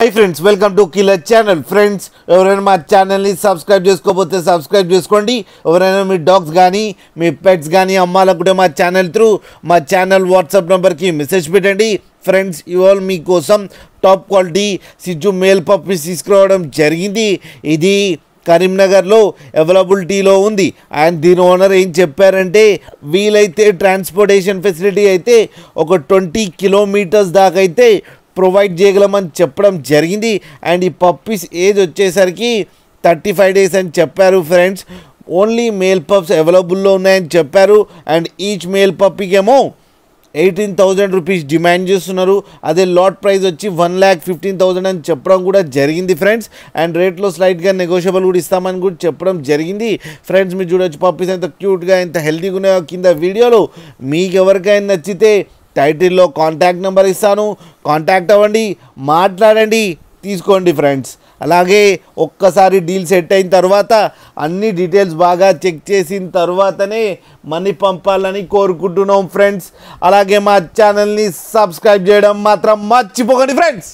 Hi friends, welcome to Killer Channel. Friends, ఎవరైనా మా ఛానల్ని సబ్స్క్రైబ్ చేసుకోకపోతే సబ్స్క్రైబ్ చేసుకోండి. ఎవరైనా మీ డాగ్స్ కానీ మీ పెట్స్ కానీ అమ్మాలనుకుంటే మా ఛానల్ త్రూ మా ఛానల్ వాట్సాప్ నెంబర్కి మెసేజ్ పెట్టండి. ఫ్రెండ్స్, ఇవాళ మీకోసం టాప్ క్వాలిటీ సిజ్జు మేల్ పప్పీస్ తీసుకురావడం జరిగింది. ఇది కరీంనగర్లో అవైలబిలిటీలో ఉంది. అండ్ దీని ఓనర్ ఏం చెప్పారంటే వీలైతే ట్రాన్స్పోర్టేషన్ ఫెసిలిటీ అయితే ఒక 20 కిలోమీటర్స్ దాకా అయితే ప్రొవైడ్ చేయగలమని చెప్పడం జరిగింది. అండ్ ఈ పప్పీస్ ఏజ్ వచ్చేసరికి 35 డేస్ అని చెప్పారు. ఫ్రెండ్స్, ఓన్లీ మేల్ పప్స్ అవైలబుల్లో ఉన్నాయని చెప్పారు. అండ్ ఈచ్ మేల్ పప్పీకేమో 18,000 రూపీస్ డిమాండ్ చేస్తున్నారు. అదే లాట్ ప్రైస్ వచ్చి 1,15,000 అని చెప్పడం కూడా జరిగింది ఫ్రెండ్స్. అండ్ రేట్లో స్లైట్గా నెగోషియబుల్ కూడా ఇస్తామని కూడా చెప్పడం జరిగింది. ఫ్రెండ్స్, మీరు చూడొచ్చు పప్పీస్ ఎంత క్యూట్గా ఎంత హెల్తీగా ఉన్నాయో కింద వీడియోలో. మీకు ఎవరికైనా నచ్చితే టైటిల్లో కాంటాక్ట్ నెంబర్ ఇస్తాను, కాంటాక్ట్ అవ్వండి, మాట్లాడండి, తీసుకోండి ఫ్రెండ్స్. అలాగే ఒక్కసారి డీల్ సెట్ అయిన తర్వాత అన్ని డీటెయిల్స్ బాగా చెక్ చేసిన తర్వాతనే మనీ పంపాలని కోరుకుంటున్నాం ఫ్రెండ్స్. అలాగే మా ఛానల్ని సబ్స్క్రైబ్ చేయడం మాత్రం మర్చిపోకండి ఫ్రెండ్స్.